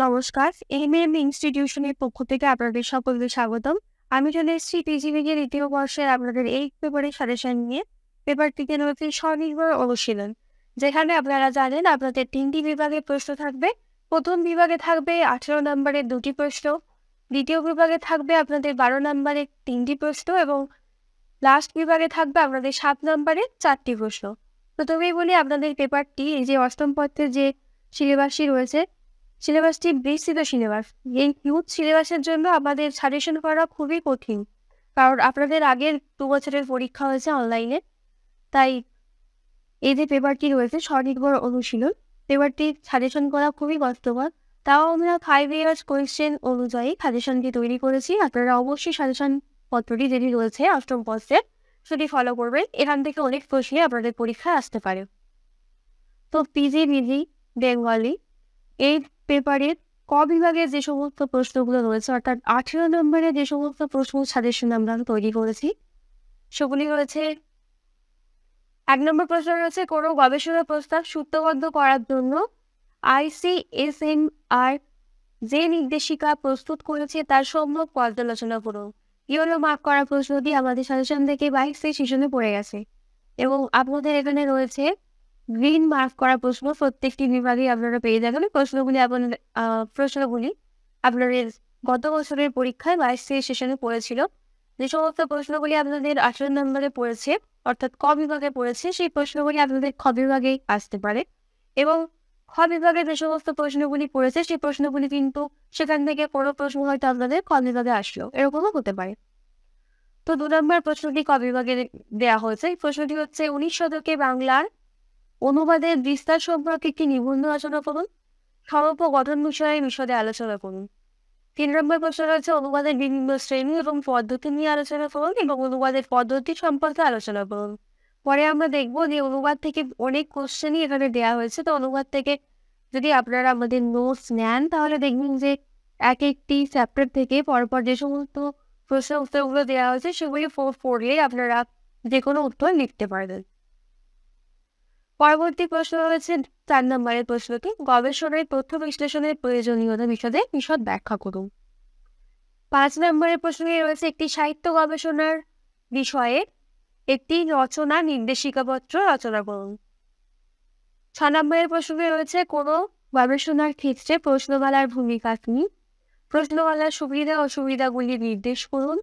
নমস্কার, এমএম ইনস্টিটিউশনের পক্ষ থেকে আপনাদের সকলকে স্বাগতম। আমি চলে এসেছি পিজিবিকে দ্বিতীয় বর্ষের আপনাদের এই পেপারের সাজেশন নিয়ে। পেপারটিতে রয়েছে স্বনির্ভর অনুশীলন, যেখানে আপনারা জানেন আপনাদের 3টি বিভাগে প্রশ্ন থাকবে। প্রথম বিভাগে থাকবে 18 নম্বরের 2টি প্রশ্ন, দ্বিতীয় বিভাগে থাকবে আপনাদের 12 নম্বরের 3টি প্রশ্ন এবং লাস্ট বিভাগে থাকবে আপনাদের 7 নম্বরের 4টি প্রশ্ন। প্রথমেই বলি, আপনাদের পেপারটি এই যে অষ্টম পত্রের যে সিলেবাসটি রয়েছে, সিলেবাসটি বিস্তৃত সিলেবাস। এই হিউজ সিলেবাসের জন্য আমাদের সাজেশন করা খুবই কঠিন, কারণ আপনাদের আগের 2 বছরের পরীক্ষা হয়েছে অনলাইনে। তাই এই যে পেপারটি রয়েছে স্বনির্ভর অনুশীলন, পেপারটি সাজেশন করা খুবই কষ্টকর। তাও আমরা 5 ইয়ার্স কোয়েশ্চেন অনুযায়ী সাজেশনটি তৈরি করেছি। আপনারা অবশ্যই সাজেশন পত্রটি যেটি রয়েছে অষ্টম পত্রের সেটি ফলো করবেন। এখান থেকে অনেক প্রশ্নই আপনাদের পরীক্ষায় আসতে পারে। তো পিজিবিজি বেঙ্গলি এই পেপারের ক বিভাগের যে সমস্ত প্রশ্নগুলো রয়েছে, অর্থাৎ 18 নম্বরে যে সমস্ত প্রশ্ন সাজেশন আমরা তৈরি করেছি, সেগুলি রয়েছে 1 নম্বর প্রশ্ন রয়েছে, কোনো গবেষণা প্রস্তাব সূত্রবদ্ধ করার জন্য ICSMR যে নির্দেশিকা প্রস্তুত করেছে তার সম্যক পর্যালোচনা করুন। ইয়েলো মার্ক করা প্রশ্নটি আমাদের সাজেশন থেকে 22 সেশনে পড়ে গেছে এবং আপনাদের এখানে রয়েছে গ্রিন মার্ক করা প্রশ্ন। প্রত্যেকটি বিভাগে আপনারা পেয়ে যাবেন প্রশ্নগুলি। আপনাদের গত বছরের পরীক্ষায় 22 সেশনে পড়েছিল। যে সমস্ত প্রশ্নগুলি আপনাদের 18 নম্বরে পড়েছে, অর্থাৎ ক বিভাগে পড়েছে, সেই প্রশ্নগুলি আপনাদের খ বিভাগেই আসতে পারে। এবং খ বিভাগে যে সমস্ত প্রশ্নগুলি পড়েছে সেই প্রশ্নগুলি কিন্তু সেখান থেকে কোনো প্রশ্ন হয়তো আপনাদের ক বিভাগে আসলো, এরকমও হতে পারে। তো 2 নম্বর প্রশ্নটি ক বিভাগে দেওয়া হয়েছে। এই প্রশ্নটি হচ্ছে 19 শতকে বাংলার অনুবাদের বিস্তার সম্পর্কে একটি নিবন্ধ রচনা করুন। সমগ্র গঠন বিষয়ে বিশদে আলোচনা করুন। 3 নম্বর প্রশ্ন রয়েছে, অনুবাদের বিভিন্ন শ্রেণী এবং পদ্ধতি নিয়ে আলোচনা করুন এবং অনুবাদের পদ্ধতি সম্পর্কে আলোচনা করুন। পরে আমরা দেখব যে অনুবাদ থেকে অনেক কোশ্চেনই এখানে দেওয়া হয়েছে। তো অনুবাদ থেকে যদি আপনারা আমাদের নোটস নেন, তাহলে দেখবেন যে এক একটি চ্যাপ্টার থেকে পরপর যে সমস্ত প্রশ্ন উত্তরগুলো দেওয়া হয়েছে সেগুলি পড়লেই আপনারা যে কোনো উত্তর লিখতে পারবেন। পরবর্তী প্রশ্ন রয়েছে 4 নম্বরের প্রশ্নটি, গবেষণায় তথ্য বিশ্লেষণের প্রয়োজনীয়তা বিশদ ব্যাখ্যা করুন। 5 নম্বরের প্রশ্নে রয়েছে, একটি সাহিত্য গবেষণার বিষয়ে একটি রচনা নির্দেশিকাপত্র রচনা করুন। 6 নম্বরের প্রশ্নে রয়েছে, কোনো গবেষণার ক্ষেত্রে প্রশ্নমালার ভূমিকা কী? প্রশ্নমালার সুবিধা অসুবিধাগুলি নির্দেশ করুন।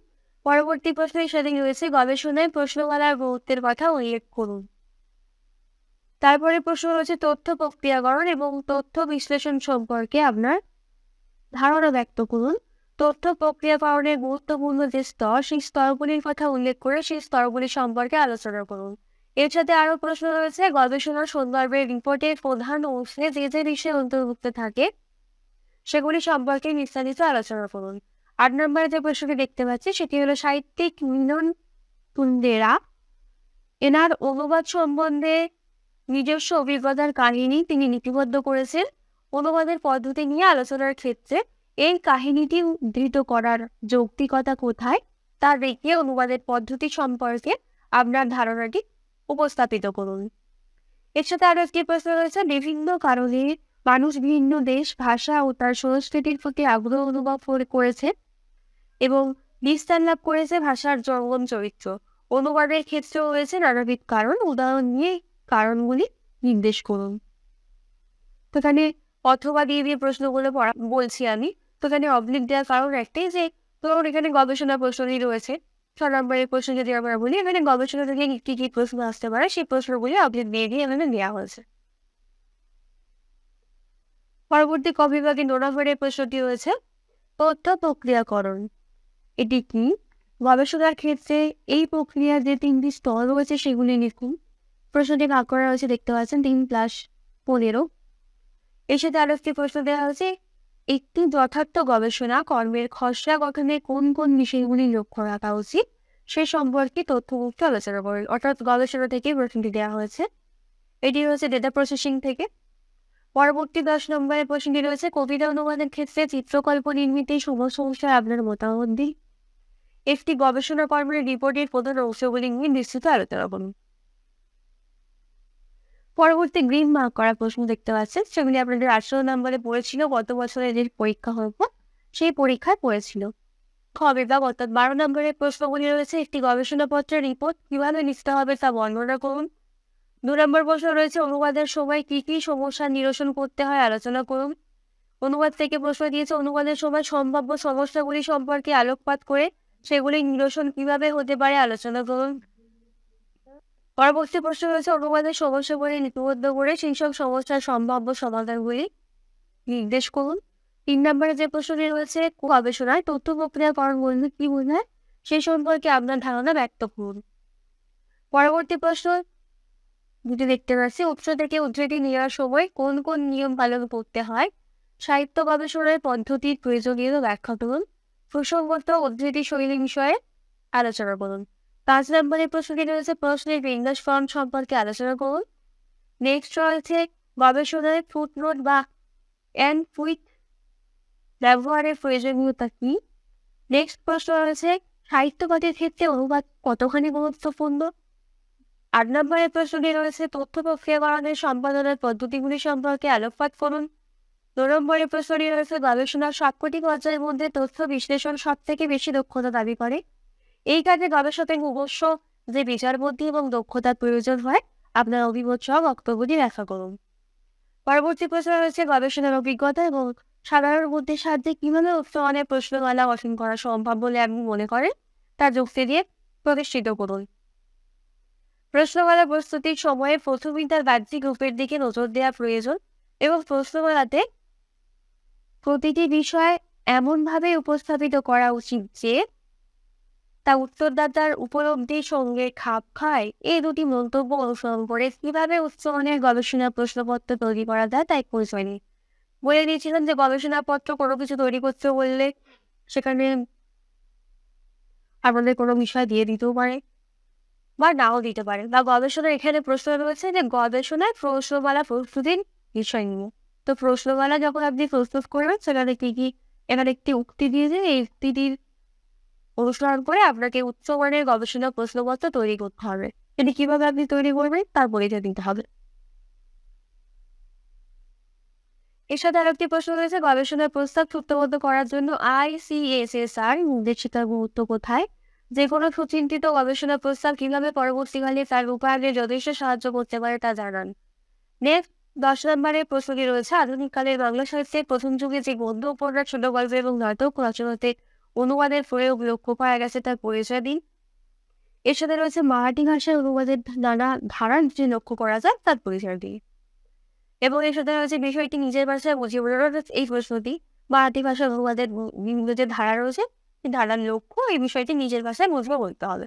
পরবর্তী প্রশ্নের সাথে রয়েছে, গবেষণায় প্রশ্নমালার গুরুত্বের কথা উল্লেখ করুন। তারপরে প্রশ্ন রয়েছে, তথ্য প্রক্রিয়াকরণ এবং তথ্য বিশ্লেষণ সম্পর্কে আপনার ধারণা ব্যক্ত করুন। তথ্য প্রক্রিয়াকরণের গুরুত্বপূর্ণ যে স্তর, সেই স্তরগুলির কথা উল্লেখ করে সেই স্তরগুলি সম্পর্কে আলোচনা করুন। এর সাথে আরও প্রশ্ন রয়েছে, গবেষণার সন্দর্ভে রিপোর্টের প্রধান অংশে যে যে বিষয় অন্তর্ভুক্ত থাকে সেগুলি সম্পর্কে বিস্তারিত আলোচনা করুন। 8 নম্বরে যে প্রশ্নটি দেখতে পাচ্ছি সেটি হলো, সাহিত্যিক মিলন কুন্দেরা এনার অনুবাদ সম্বন্ধে নিজস্ব অভিজ্ঞতার কাহিনী তিনি লিপিবদ্ধ করেছেন। অনুবাদের পদ্ধতি নিয়ে আলোচনার ক্ষেত্রে এই কাহিনীটি উদ্ধৃত করার যৌক্তিকতা কোথায় তা রেখে অনুবাদের পদ্ধতি সম্পর্কে আপনার ধারণাটি উপস্থাপিত করুন। এর সাথে আরও একটি প্রশ্ন রয়েছে, বিভিন্ন কারণে মানুষ ভিন্ন দেশ, ভাষা ও তার সংস্কৃতির প্রতি আগ্রহ অনুভব করেছে এবং বিস্তার লাভ করেছে ভাষার জঙ্গম চরিত্র। অনুবাদের ক্ষেত্রেও রয়েছে নানাবিধ কারণ, উদাহরণ নিয়ে কারণগুলি নির্দেশ করুন। তো এখানে অথবা দিয়ে প্রশ্নগুলো বলছি আমি। তো এখানে অবলিক দেওয়ার কারণ একটাই, যে ধরুন এখানে গবেষণা প্রশ্নই রয়েছে। 6 নম্বরের প্রশ্ন যদি আমরা বলি, এখানে গবেষণা থেকে কী কী প্রশ্ন আসতে পারে সেই প্রশ্নগুলি অবলিক দিয়ে এখানে দেওয়া হয়েছে। পরবর্তী ক বিভাগে 9 নম্বরের প্রশ্নটি রয়েছে, তথ্য প্রক্রিয়াকরণ এটি কি? গবেষণার ক্ষেত্রে এই প্রক্রিয়ার যে 3টি স্তর রয়েছে সেগুলি লিখুন। প্রশ্নটি ভাগ করা হয়েছে, দেখতে পাচ্ছেন 3+15। এর সাথে আরও একটি প্রশ্ন দেওয়া হয়েছে, একটি যথার্থ গবেষণা কর্মের খসড়া গঠনে কোন কোন বিষয়গুলি লক্ষ্য রাখা উচিত সে সম্পর্কে তথ্যমুক্ত আলোচনা করেন। অর্থাৎ গবেষণা থেকে প্রশ্নটি দেওয়া হয়েছে। এটি রয়েছে ডেটা প্রসেসিং থেকে। পরবর্তী 10 নম্বরের প্রশ্নটি রয়েছে, কবিতা অনুবাদের ক্ষেত্রে চিত্রকল্প নির্মিত সমস্যায় আপনার মতামত দিন। একটি গবেষণা কর্মের রিপোর্টের প্রধান অংশগুলি নিয়ে বিস্তৃত আলোচনা করুন। পরবর্তী গ্রিন মার্ক করা প্রশ্ন দেখতে পাচ্ছেন, সেগুলি আপনাদের 18 নম্বরে পড়েছিল, গত বছরে যে পরীক্ষা হতো সেই পরীক্ষায় পড়েছিল। খ বিভাগ অর্থাৎ 12 নম্বরের প্রশ্নগুলি রয়েছে, একটি গবেষণাপত্রের রিপোর্ট কিভাবে লিখতে হবে তা বর্ণনা করুন। 2 নম্বর প্রশ্ন রয়েছে, অনুবাদের সময় কি কি সমস্যা নিরসন করতে হয় আলোচনা করুন। অনুবাদ থেকে প্রশ্ন দিয়েছে, অনুবাদের সময় সম্ভাব্য সমস্যাগুলি সম্পর্কে আলোকপাত করে সেগুলি নিরসন কিভাবে হতে পারে আলোচনা করুন। পরবর্তী প্রশ্ন রয়েছে, অনুবাদের সমস্যাগুলি লিপিবদ্ধ করে সেই সব সমস্যার সম্ভাব্য সমাধানগুলি নির্দেশ করুন। 3 নম্বরে যে প্রশ্নটি রয়েছে, গবেষণায় তথ্য প্রক্রিয়াকরণ বলতে কি বোঝায় সেই সম্পর্কে আপনার ধারণা ব্যক্ত করুন। পরবর্তী প্রশ্ন দুটি দেখতে পাচ্ছি, উৎস থেকে উদ্ধৃতি নেওয়ার সময় কোন কোন নিয়ম পালন করতে হয়, সাহিত্য গবেষণার পদ্ধতির প্রয়োজনীয়তা ব্যাখ্যা করুন, প্রসঙ্গত উদ্ধৃতি শৈলী বিষয়ে আলোচনা করুন। 5 নম্বরের প্রশ্নটি রয়েছে, প্রশ্নের বিন্যাস ফর্ম সম্পর্কে আলোচনা করুন। নেক্সট রয়েছে, গবেষণায় ফুটনোট বা এন্ড উইথ ব্যবহারের প্রয়োজনীয়তা কি। নেক্সট প্রশ্ন রয়েছে, সাহিত্য পাঠের ক্ষেত্রে অনুবাদ কতখানি গুরুত্বপূর্ণ। 8 নম্বরের প্রশ্নটি রয়েছে, তথ্য প্রক্রিয়াকরণের সম্পাদনার পদ্ধতিগুলি সম্পর্কে আলোকপাত করুন। 2 নম্বরের প্রশ্নটি রয়েছে, গবেষণার সবকটি পর্যায়ের মধ্যে তথ্য বিশ্লেষণ সব থেকে বেশি দক্ষতা দাবি করে। এই কাজে গবেষকের অবশ্য যে বিচার বুদ্ধি এবং দক্ষতার প্রয়োজন হয়, আপনার অভিমত সহ বক্তব্যটি ব্যাখ্যা করুন। পরবর্তী প্রশ্ন রয়েছে, গবেষণার অভিজ্ঞতা এবং সাধারণ বুদ্ধির সাহায্যে কিভাবে উচ্চমানের প্রশ্নমালা গঠন করা সম্ভব বলে আপনি মনে করেন তা যুক্তি দিয়ে প্রতিষ্ঠিত করুন। প্রশ্নমালা প্রস্তুতির সময়ে প্রথমেই তার বাহ্যিক রূপের দিকে নজর দেওয়া প্রয়োজন এবং প্রশ্নমালাতে প্রতিটি বিষয় এমনভাবে উপস্থাপিত করা উচিত যে তা উত্তরদাতার উপলব্ধির সঙ্গে খাপ খায়। এই দুটি মন্তব্য অনুসরণ করে কিভাবে উচ্চমানের গবেষণা প্রশ্নপত্র তৈরি করা যায় তাই পরিচয় নিই। বলে দিয়েছিলাম যে গবেষণাপত্র কোনো কিছু তৈরি করতে বললে সেখানে আমাদের কোনো বিষয় দিয়ে দিতেও পারে বা নাও দিতে পারে, বা গবেষণার এখানে প্রশ্ন রয়েছে যে গবেষণায় প্রশ্নমালা প্রস্তুতির বিষয় নিয়ে। তো প্রশ্নমালা যখন আপনি প্রস্তুত করবেন সেখানে কি কি এখানে একটি উক্তি দিয়েছে, এই উক্তিটির অনুসরণ করে আপনাকে উচ্চমানের গবেষণা প্রশ্নপত্র তৈরি করতে হবে। এটি কিভাবে আপনি তৈরি করবেন তার পরিচয় দিতে হবে। এর সাথে আরেকটি প্রশ্ন রয়েছে, গবেষণার প্রস্তাব চুক্তিবদ্ধ করার জন্য ICSSR নির্দেশিকার গুরুত্ব কোথায়। যে কোনো সুচিন্তিত গবেষণা প্রস্তাব কিভাবে পরবর্তীকালে তার রূপায়ণে যথেষ্ট সাহায্য করতে পারে তা জানান। নেক্সট 10 নম্বরের প্রশ্নটি রয়েছে, আধুনিককালের বাংলা সাহিত্যের প্রথম যুগে যে গদ্য উপন্যাস, ছোট গল্প এবং নাটক রচনাতে অনুবাদের প্রয়োগ লক্ষ্য করা গেছে তার পরিচয় দিন। এর সাথে রয়েছে, মারাঠি ভাষায় অনুবাদের নানা ধারা যে লক্ষ্য করা যায় তার পরিচয় দিন। এবং এর সাথে রয়েছে, বিষয়টি নিজের ভাষায় বুঝিয়ে বোঝানোর এই প্রশ্নটি মারাঠি ভাষার অনুবাদের বিভিন্ন যে ধারা রয়েছে এই ধারার লক্ষ্য এই বিষয়টি নিজের ভাষায় বুঝবে বলতে হবে।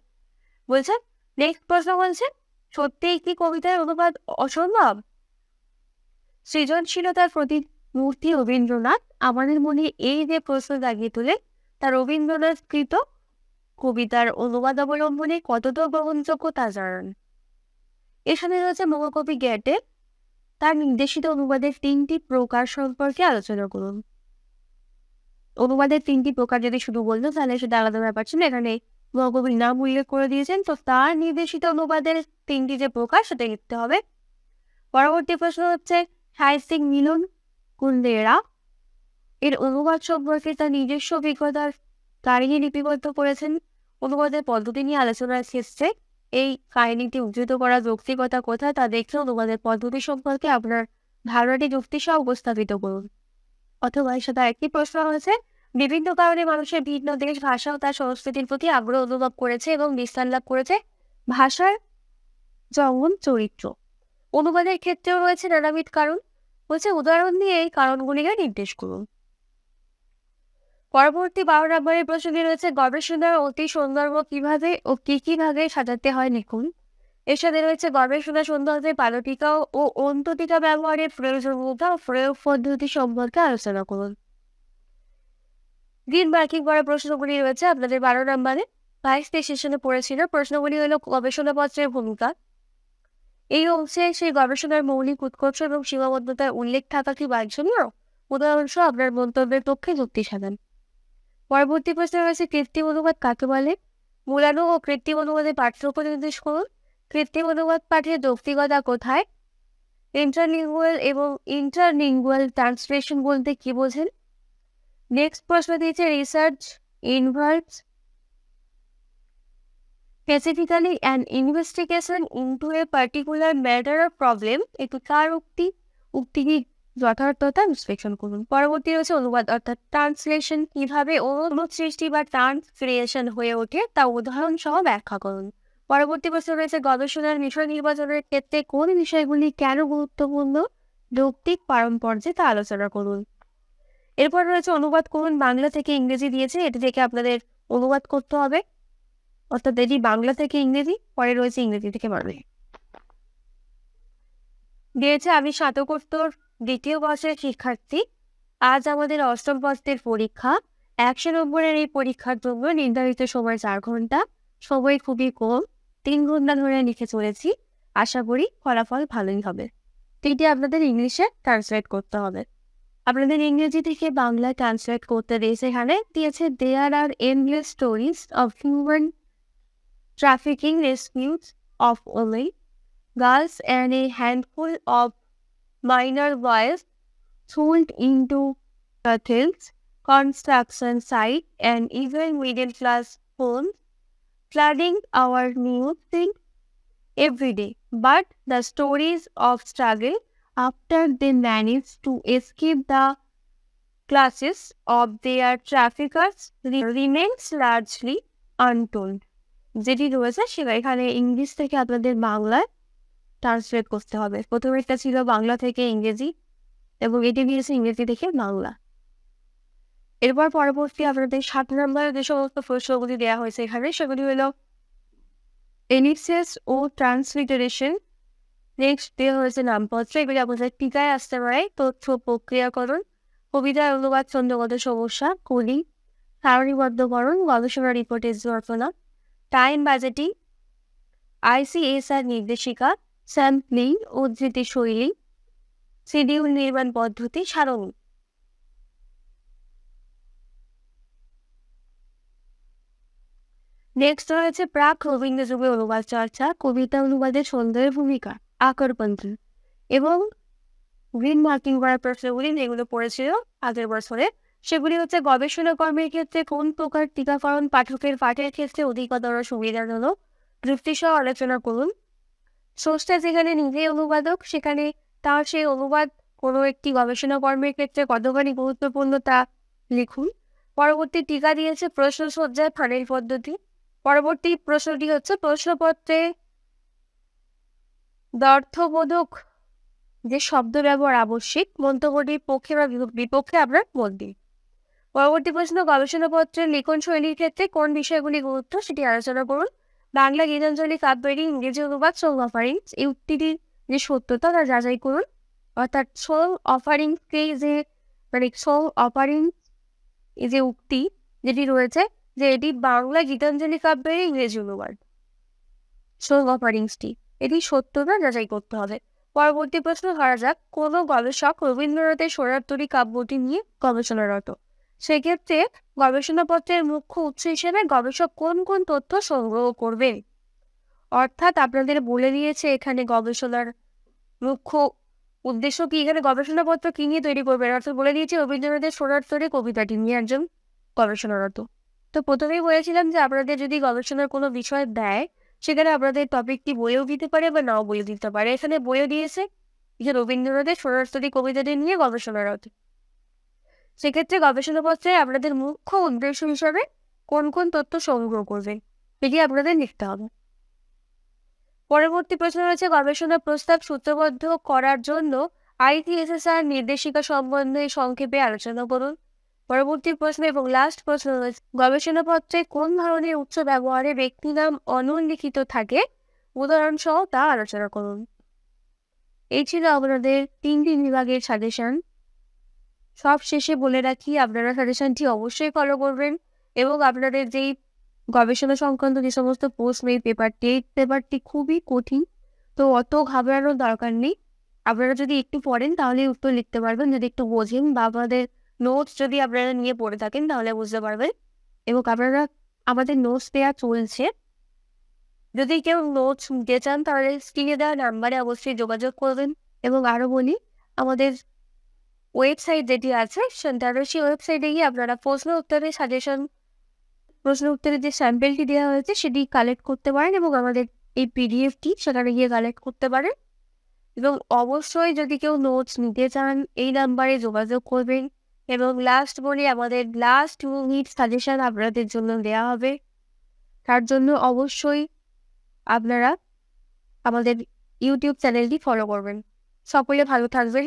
বলছে নেক্সট প্রশ্ন বলছে, সত্যিই কি কবিতার অনুবাদ অসম্ভব। সৃজনশীলতার প্রতিমূর্তি রবীন্দ্রনাথ আমাদের মনে এই যে প্রশ্ন জাগিয়ে তোলে তা রবীন্দ্রনাথ কৃত কবিতার অনুবাদ অবলম্বনে কতটা গ্রহণযোগ্য তা জানান। এর সাথে রয়েছে, মহাকবি গ্যাটে তার নির্দেশিত অনুবাদের 3টি প্রকার সম্পর্কে আলোচনা করুন। অনুবাদের 3টি প্রকার যদি শুধু বলতো তাহলে সেটা আলাদা ব্যাপার ছিল, এখানে মহাকবির নাম উল্লেখ করে দিয়েছেন, তো তার নির্দেশিত অনুবাদের 3টি যে প্রকার সেটা লিখতে হবে। পরবর্তী প্রশ্ন হচ্ছে, সাহিত্যিক মিলন কুন্দেরা এর অনুবাদ সম্পর্কে তার নিজস্ব অভিজ্ঞতার কাহিনী লিপিবদ্ধ করেছেন। অনুবাদের পদ্ধতি নিয়ে আলোচনার ক্ষেত্রে এই কাহিনীটি উদ্ধৃত করা যৌক্তিকতা কোথায় তা দেখে অনুবাদের পদ্ধতি সম্পর্কে আপনার ধারণাটি যুক্তি সহ উপস্থাপিত করুন। অথবা এর সাথে একটি প্রশ্ন হয়েছে, বিভিন্ন কারণে মানুষের ভিন্ন দেশ, ভাষা ও তার সংস্কৃতির প্রতি আগ্রহ অনুভব করেছে এবং বিস্তার লাভ করেছে ভাষার যেমন চরিত্র। অনুবাদের ক্ষেত্রেও রয়েছে নানাবিধ কারণ। বলছে উদাহরণ দিয়ে এই কারণগুলিকে নির্দেশ করুন। পরবর্তী 12 নম্বরের প্রশ্নটি রয়েছে, গবেষণার অতি সৌন্দর্য কিভাবে ও কি ভাগে সাজাতে হয় লিখুন। এর সাথে রয়েছে, গবেষণা সৌন্দর্যের পাদটিকা ও অন্তটিকা ব্যবহারের প্রয়োজনীয়তা ও প্রয়োগ পদ্ধতি সম্পর্কে আলোচনা করুন। গ্রিন মার্কিং করা প্রশ্নগুলি রয়েছে আপনাদের 12 নম্বরে 22 সেশনে পড়েছিল। প্রশ্নগুলি হলো, গবেষণাপত্রের ভূমিকা। এই অংশে সেই গবেষণার মৌলিক উৎকর্ষ এবং সীমাবদ্ধতার উল্লেখ থাকা কি বাঞ্ছনীয়, উদাহরণসহ আপনার মন্তব্যের পক্ষে যুক্তি সাজান। পরবর্তী প্রশ্ন রয়েছে, কৃত্রিম অনুবাদ কাকে বলে। মূলানো ও কৃত্রিম অনুবাদের পার্থক্য নির্দেশ করুন। কৃত্রিম অনুবাদ পাঠের যৌক্তিকতা কোথায়। ইন্টারলিঙ্গুয়াল এবং ইন্টারলিঙ্গুয়াল ট্রান্সলেশন বলতে কি বোঝেন? নেক্সট প্রশ্ন দিয়েছে research involves specifically an investigation into a particular matter or problem. একটু কার উক্তি? উক্তি কি যথার্থতা বিশ্লেষণ করুন। পরবর্তী রয়েছে অনুবাদ অর্থাৎ ট্রান্সলেশন, কিভাবে অনুবাদ সৃষ্টি বা ট্রান্সক্রিয়েশন হয়ে ওঠে তা উদাহরণ সহ ব্যাখ্যা করুন। পরবর্তী প্রশ্ন রয়েছে গবেষণার বিষয় নির্বাচনের ক্ষেত্রে কোন বিষয়গুলি কেন গুরুত্বপূর্ণ যৌক্তিক পারম্পর্যে তা আলোচনা করুন। এরপর রয়েছে অনুবাদ করুন, বাংলা থেকে ইংরেজি দিয়েছে, এটি থেকে আপনাদের অনুবাদ করতে হবে, অর্থাৎ এটি বাংলা থেকে ইংরেজি, পরে রয়েছে ইংরেজি থেকে বাংলা। দিয়েছে আমি স্নাতকোত্তর দ্বিতীয় বর্ষের শিক্ষার্থী, আজ আমাদের অষ্টম পত্রের পরীক্ষা। 100 নম্বরের এই পরীক্ষার জন্য নির্ধারিত সময় 4 ঘন্টা, সময় খুবই কম, 3 ঘন্টা ধরে লিখে চলেছি, আশা করি ফলাফল ভালোই হবে। এটি আপনাদের ইংলিশে ট্রান্সলেট করতে হবে। আপনাদের ইংরেজি থেকে বাংলা ট্রান্সলেট করতে দিয়েছে, এখানে দিয়েছে there are endless stories of human trafficking, rescues of women, girls, and a handful of minor boys sold into brothels, construction sites, and even middle-class homes, flooding our newsfeed every day. But the stories of struggle after they managed to escape the clutches of their traffickers remains largely untold. যেটি রয়েছে সেটা এখানে English থেকে আপনাদের বাংলায় translate করতে হবে। প্রথমে একটা ছিল বাংলা থেকে ইংরেজি এবং এটি দিয়েছে ইংরেজি থেকে বাংলা। এরপর পরবর্তী আপনাদের 7 নম্বরে যে সমস্ত প্রশ্নগুলি দেওয়া হয়েছে এখানে সেগুলি হলো এলিপসিস ও ট্রান্সলিটারেশন। নেক্সট দেওয়া হয়েছে নামপত্র, এগুলি আপনাদের টিকায় আসতে পারে, তথ্য প্রক্রিয়াকরণ, কবিতার অনুবাদ, ছন্দগত সমস্যা, কলি, সারণীবদ্ধকরণ, গবেষণা রিপোর্টের রচনা, টাইম বাজেটিং, ICSR নির্দেশিকা, স্যাম্পলিং, উদ্ধৃতি শৈলী, শিডিউল নির্মাণ পদ্ধতি, সারণী। নেক্সট রয়েছে প্রাক রবীন্দ্র যুগের অনুবাদ চর্চা, কবিতা অনুবাদে ছন্দের ভূমিকা, আকরপন্থী এবং গ্রিন মার্কিং করার প্রশ্নগুলি যেগুলো পড়েছিল আগের বছরে সেগুলি হচ্ছে গবেষণা কর্মের ক্ষেত্রে কোন প্রকার টিকাকরণ পাঠকের পাঠের ক্ষেত্রে অধিকতর সুবিধাজনক, যুক্তিসহ আলোচনা করুন। স্রষ্টা যেখানে নিজেই অনুবাদক সেখানে তার সেই অনুবাদ কোনো একটি গবেষণা কর্মের ক্ষেত্রে কতখানি গুরুত্বপূর্ণ তা লিখুন। পরবর্তী টিকা দিয়েছে প্রশ্নসজ্জায় ফানেল পদ্ধতি। পরবর্তী প্রশ্নটি হচ্ছে প্রশ্নপত্রে দ্ব্যর্থবোধক যে শব্দ ব্যবহার আবশ্যিক, মন্তব্যটির পক্ষে বা বিপক্ষে আপনার মত দিন। পরবর্তী প্রশ্ন গবেষণাপত্রের লিখন শৈলীর ক্ষেত্রে কোন বিষয়গুলি গুরুত্ব সেটি আলোচনা করুন। বাংলা গীতাঞ্জলি কাব্যেরই ইংরেজি অনুবাদ সোল অফারিংস, এই উক্তিটির যে সত্যতা তা যাচাই করুন। অর্থাৎ সোল অফারিংসকে যে সোল অফারিংস এই যে উক্তি যেটি রয়েছে যে এটি বাংলা গীতাঞ্জলি কাব্যেরই ইংরেজি অনুবাদ সোল অফারিংসটি, এটি সত্যতা যাচাই করতে হবে। পরবর্তী প্রশ্ন ধরা যাক কোনো গবেষক রবীন্দ্রনাথের সোনারতরী কাব্যটি নিয়ে গবেষণারত, সেক্ষেত্রে গবেষণাপত্রের মুখ্য উৎস হিসেবে গবেষক কোন কোন তথ্য সংগ্রহ করবে। অর্থাৎ আপনাদের বলে দিয়েছে এখানে গবেষণার মুখ্য উদ্দেশ্য কি, এখানে গবেষণাপত্র কি নিয়ে তৈরি করবেন, অর্থাৎ বলে দিয়েছে রবীন্দ্রনাথের সোনারতরী কবিতাটি নিয়ে একজন গবেষণারত। তো প্রথমেই বলেছিলাম যে আপনাদের যদি গবেষণার কোনো বিষয় দেয় সেখানে আপনাদের টপিকটি বইও দিতে পারে বা নাও বইও দিতে পারে। এখানে বইও দিয়েছে যে রবীন্দ্রনাথের সোনারতরী কবিতাটি নিয়ে গবেষণারত, সেক্ষেত্রে গবেষণাপত্রে আপনাদের মুখ্য উদ্দেশ্য হিসাবে কোন কোন তথ্য সংগ্রহ করবে এটি আপনাদের লিখতে হবে। পরবর্তী প্রশ্ন রয়েছে গবেষণা প্রস্তাব সূত্রবদ্ধ করার জন্য ICSR নির্দেশিকা সম্বন্ধে সংক্ষেপে আলোচনা করুন। পরবর্তী প্রশ্ন এবং লাস্ট প্রশ্ন রয়েছে গবেষণাপত্রে কোন ধরনের উৎস ব্যবহারে ব্যক্তি নাম অনুল্লিখিত থাকে উদাহরণ সহ তা আলোচনা করুন। এই ছিল আপনাদের 3টি বিভাগের সাজেশন। সব শেষে বলে রাখি আপনারা সাজেশনটি অবশ্যই ফলো করবেন এবং আপনাদের যেই গবেষণা সংক্রান্ত যে সমস্ত প্রশ্ন এই পেপারটি খুবই কঠিন, তো অত ঘাবড়ানোর দরকার নেই। আপনারা যদি একটু পড়েন তাহলে উত্তর লিখতে পারবেন, যদি একটু বোঝেন বা আপনাদের নোটস যদি আপনারা নিয়ে পড়ে থাকেন তাহলে বুঝতে পারবেন। এবং আপনারা আমাদের নোটস দেওয়া চলছে, যদি কেউ নোটস নিতে চান তাহলে স্ক্রিনে দেওয়া নাম্বারে অবশ্যই যোগাযোগ করবেন। এবং আরও বলি, আমাদের ওয়েবসাইট যেটি আছে সেই ওয়েবসাইটে গিয়ে আপনারা প্রশ্ন উত্তরের যে স্যাম্পেলটি দেওয়া হয়েছে সেটি কালেক্ট করতে পারেন এবং আমাদের এই পিডিএফটি সেখানে গিয়ে কালেক্ট করতে পারেন। এবং অবশ্যই যদি কেউ নোটস নিতে চান এই নাম্বারে যোগাযোগ করবেন। এবং লাস্ট বলি, আমাদের লাস্ট মিনিট সাজেশন আপনাদের জন্য দেওয়া হবে। তার জন্য অবশ্যই আপনারা আমাদের ইউটিউব চ্যানেলটি ফলো করবেন। সকলে ভালো থাকবেন।